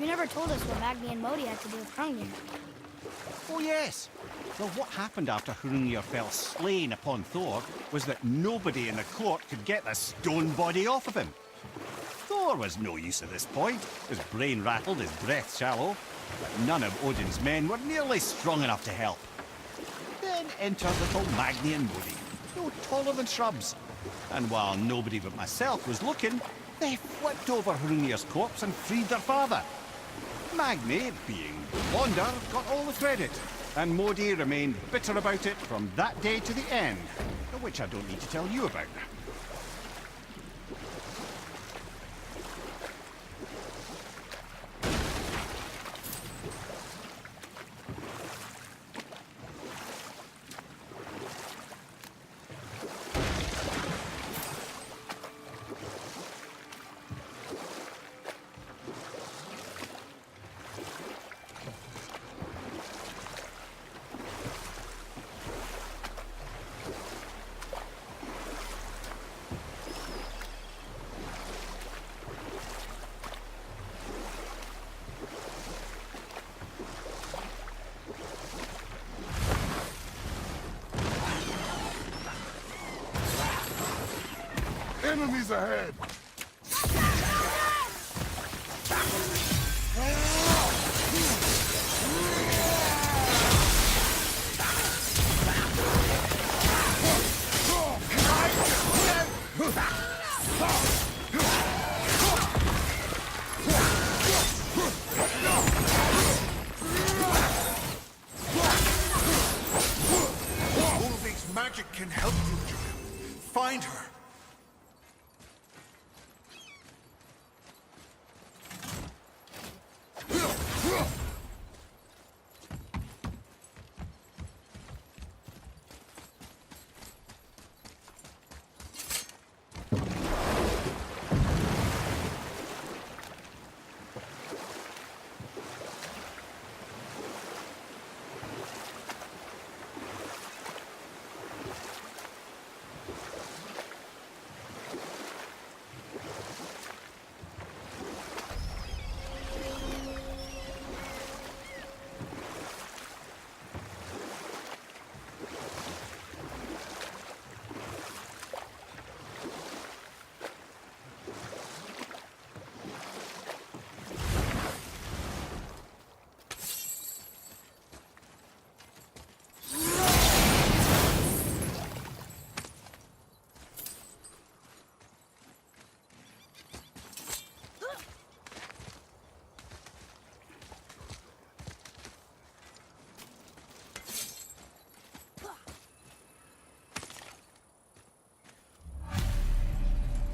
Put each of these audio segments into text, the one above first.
You never told us what Magni and Modi had to do with Hrungnir. Oh yes. Well, what happened after Hrungnir fell slain upon Thor was that nobody in the court could get the stone body off of him. Thor was no use at this point, his brain rattled, his breath shallow, but none of Odin's men were nearly strong enough to help. Then entered little Magni and Modi, no taller than shrubs. And while nobody but myself was looking, they flipped over Hrungnir's corpse and freed their father. Magni, being the blonder, got all the credit, and Modi remained bitter about it from that day to the end, which I don't need to tell you about. Enemies ahead! Ulvik's magic can help you, Joel. Find her.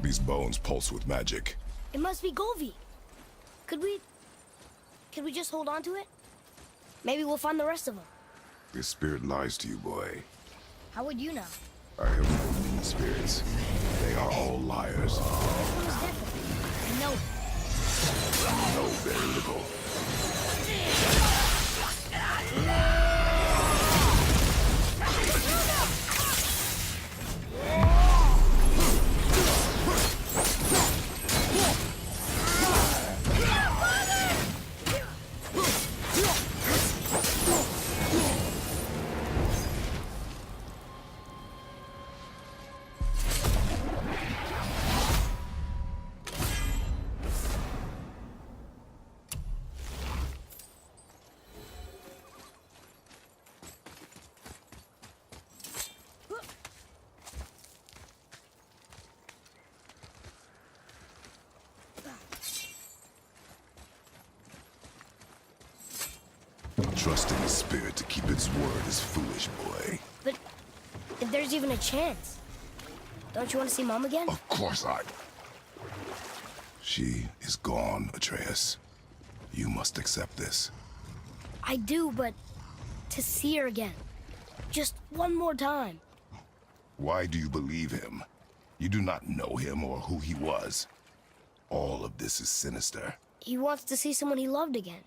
These bones pulse with magic. It must be Golvi. Could we just hold on to it? Maybe we'll find the rest of them. This spirit lies to you, boy. How would you know? I have known many spirits. They are all liars. This one is different. I know it. Know very little. Trusting the spirit to keep its word is foolish, boy. But if there's even a chance, don't you want to see Mom again? Of course I... She is gone, Atreus. You must accept this. I do, but to see her again. Just one more time. Why do you believe him? You do not know him or who he was. All of this is sinister. He wants to see someone he loved again.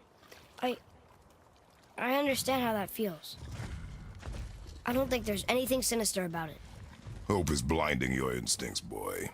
I understand how that feels. I don't think there's anything sinister about it. Hope is blinding your instincts, boy.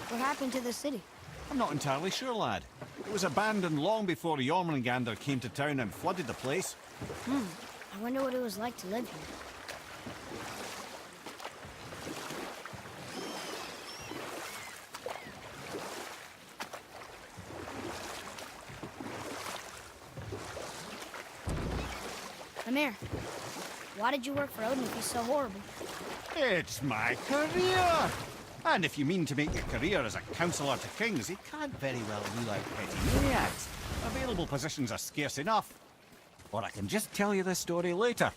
What happened to the city? I'm not entirely sure, lad. It was abandoned long before Jormungandr came to town and flooded the place. I wonder what it was like to live here. Come here. Why did you work for Odin if he's so horrible? It's my career! And if you mean to make your career as a counsellor to kings, you can't very well rule out petty maniacs. Available positions are scarce enough. Or I can just tell you this story later.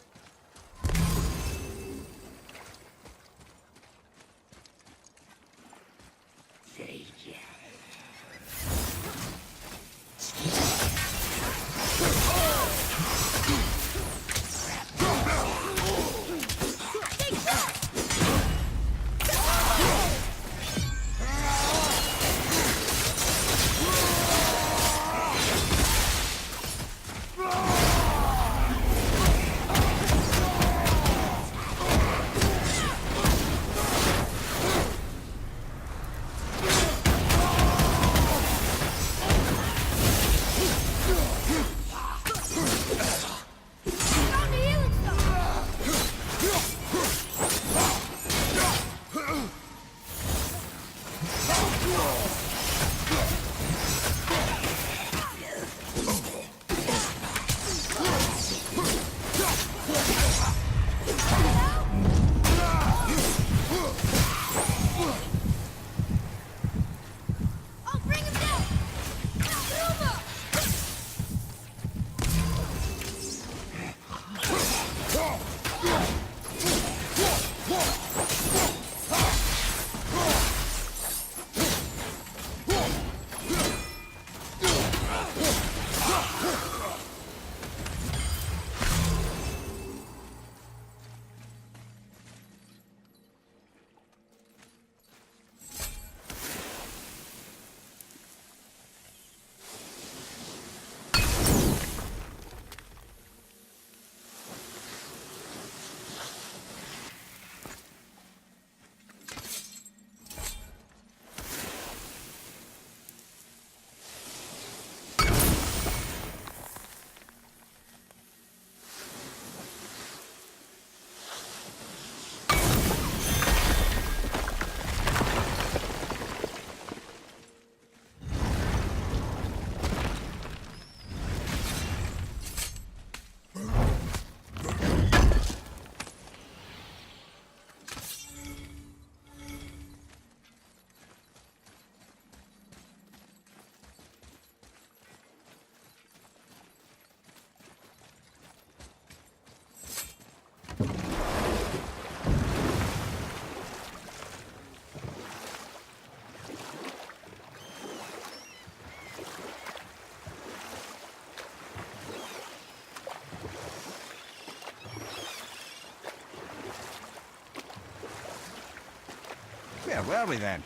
Where were we then?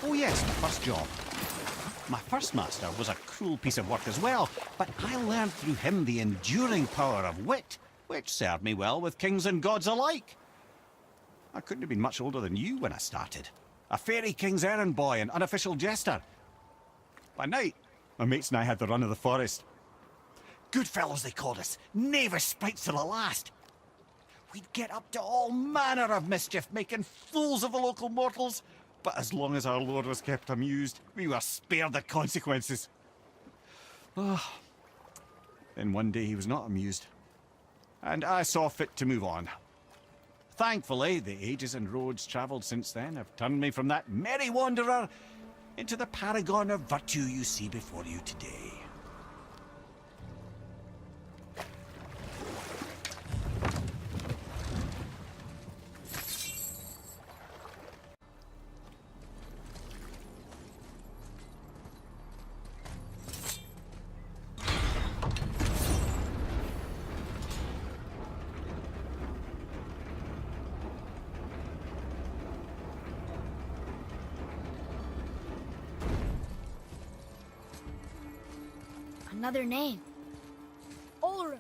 Oh yes, my first job. My first master was a cruel piece of work as well, but I learned through him the enduring power of wit, which served me well with kings and gods alike. I couldn't have been much older than you when I started. A fairy king's errand boy and unofficial jester. By night, my mates and I had the run of the forest. Good fellows they called us, knavish sprites to the last. We'd get up to all manner of mischief, making fools of the local mortals. But as long as our lord was kept amused, we were spared the consequences. Then one day he was not amused, and I saw fit to move on. Thankfully, the ages and roads travelled since then have turned me from that merry wanderer into the paragon of virtue you see before you today. Another name. Ulrim.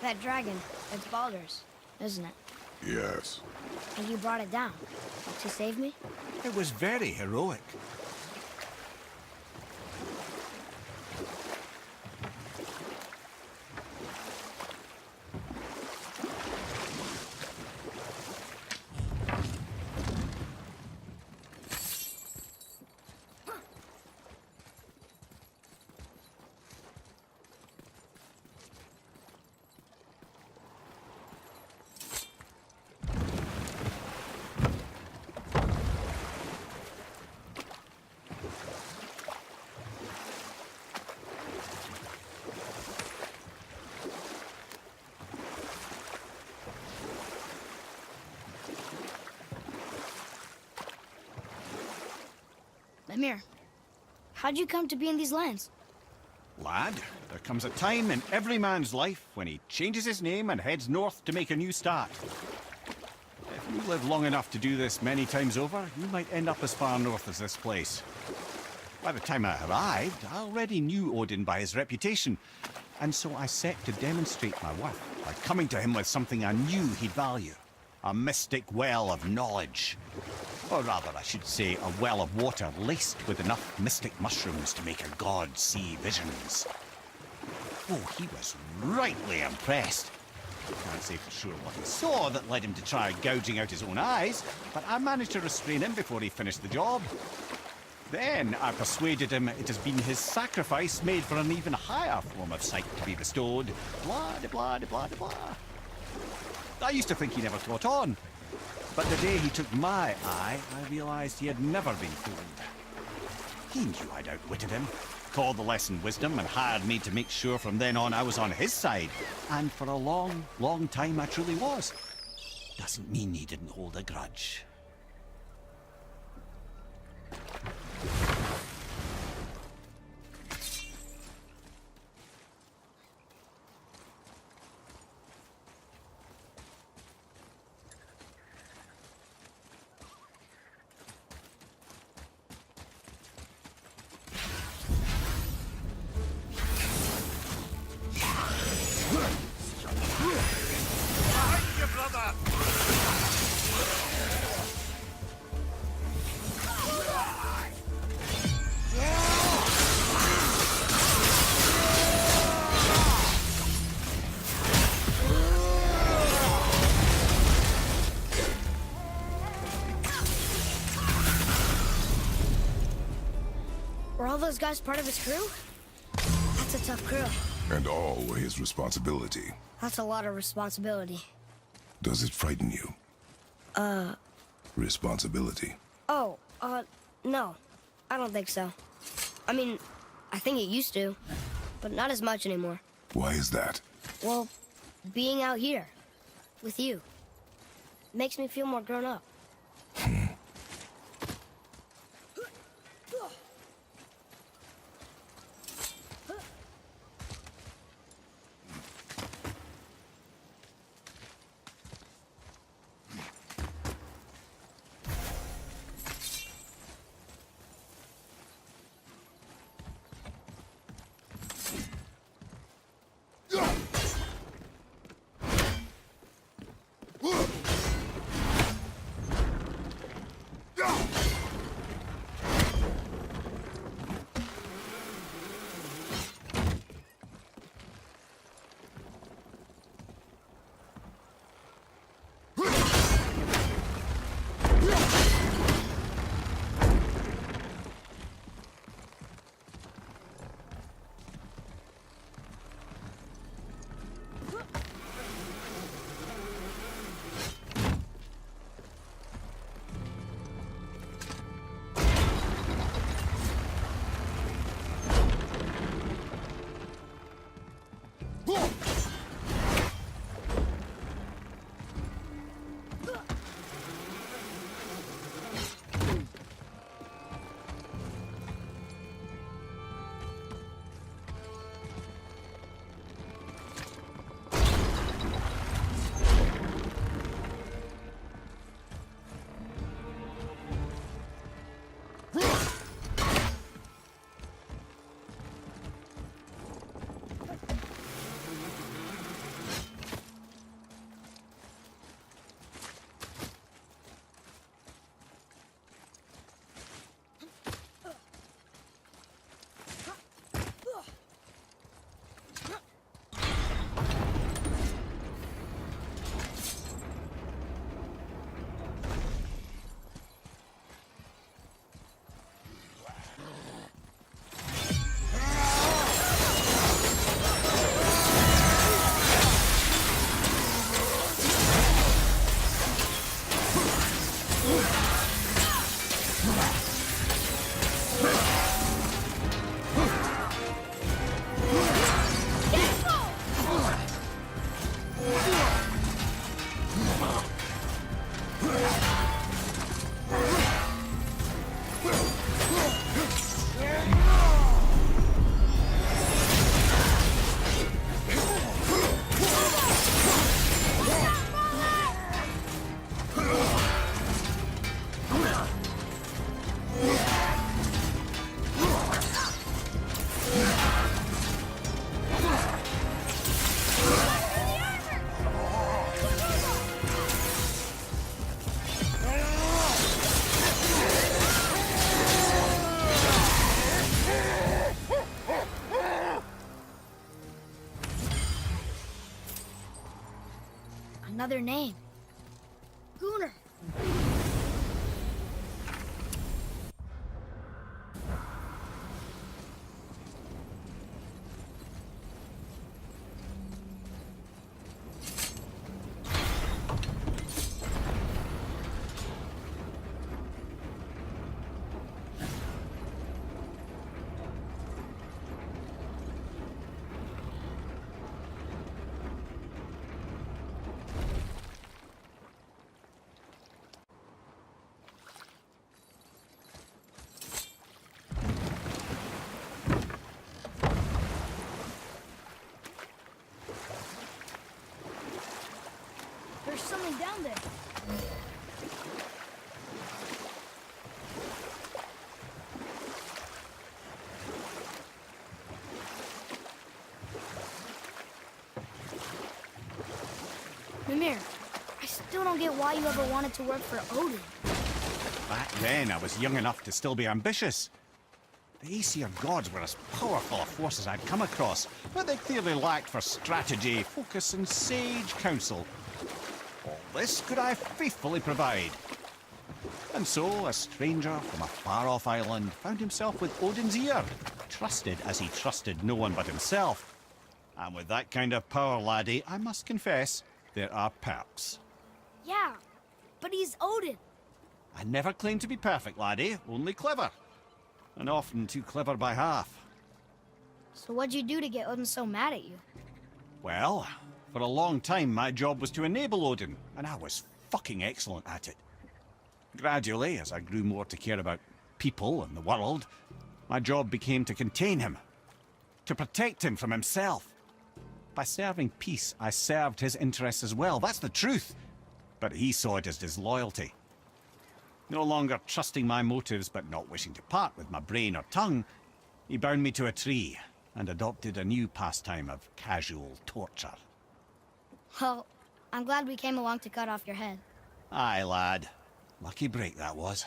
pet dragon. It's Baldur's, isn't it? Yes. And you brought it down to save me? It was very heroic. Amir, how'd you come to be in these lands? Lad, there comes a time in every man's life when he changes his name and heads north to make a new start. If you live long enough to do this many times over, you might end up as far north as this place. By the time I arrived, I already knew Odin by his reputation, and so I set to demonstrate my worth by coming to him with something I knew he'd value. A mystic well of knowledge. Or rather, I should say, a well of water laced with enough mystic mushrooms to make a god see visions. Oh, he was rightly impressed. I can't say for sure what he saw that led him to try gouging out his own eyes, but I managed to restrain him before he finished the job. Then I persuaded him it has been his sacrifice made for an even higher form of sight to be bestowed. Blah, de blah, de blah, de blah. I used to think he never caught on. But the day he took my eye, I realized he had never been fooled. He knew I'd outwitted him, called the lesson wisdom, and hired me to make sure from then on I was on his side. And for a long, long time I truly was. Doesn't mean he didn't hold a grudge. Behind you, brother! Were all those guys part of his crew? That's a tough crew. And all were his responsibility. That's a lot of responsibility. Does it frighten you? Responsibility. Oh, no. I don't think so. I mean, I think it used to, but not as much anymore. Why is that? Well, being out here, with you, makes me feel more grown up. Another name. Gunnar. There's something down there. Mimir, I still don't get why you ever wanted to work for Odin. Back then, I was young enough to still be ambitious. The Aesir gods were as powerful a force as I'd come across, but they clearly lacked for strategy, focus, and sage counsel. All this could I faithfully provide. And so, a stranger from a far-off island found himself with Odin's ear, trusted as he trusted no one but himself. And with that kind of power, laddie, I must confess, there are perks. Yeah, but he's Odin. I never claimed to be perfect, laddie, only clever. And often too clever by half. So what'd you do to get Odin so mad at you? Well, for a long time my job was to enable Odin, and I was fucking excellent at it. Gradually, as I grew more to care about people and the world, my job became to contain him, to protect him from himself. By serving peace, I served his interests as well, that's the truth. But he saw it as disloyalty. No longer trusting my motives, but not wishing to part with my brain or tongue, he bound me to a tree and adopted a new pastime of casual torture. Well, I'm glad we came along to cut off your head. Aye, lad. Lucky break that was.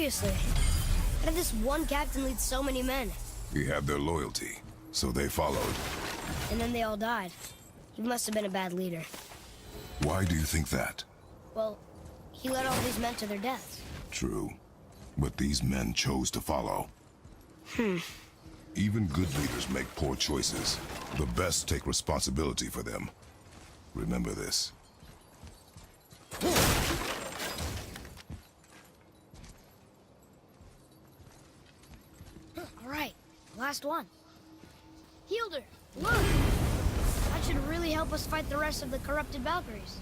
Seriously. How did this one captain lead so many men? He had their loyalty, so they followed. And then they all died. He must have been a bad leader. Why do you think that? Well, he led all these men to their deaths. True. But these men chose to follow. Even good leaders make poor choices. The best take responsibility for them. Remember this. All right, last one. Healed her. Look! That should really help us fight the rest of the corrupted Valkyries.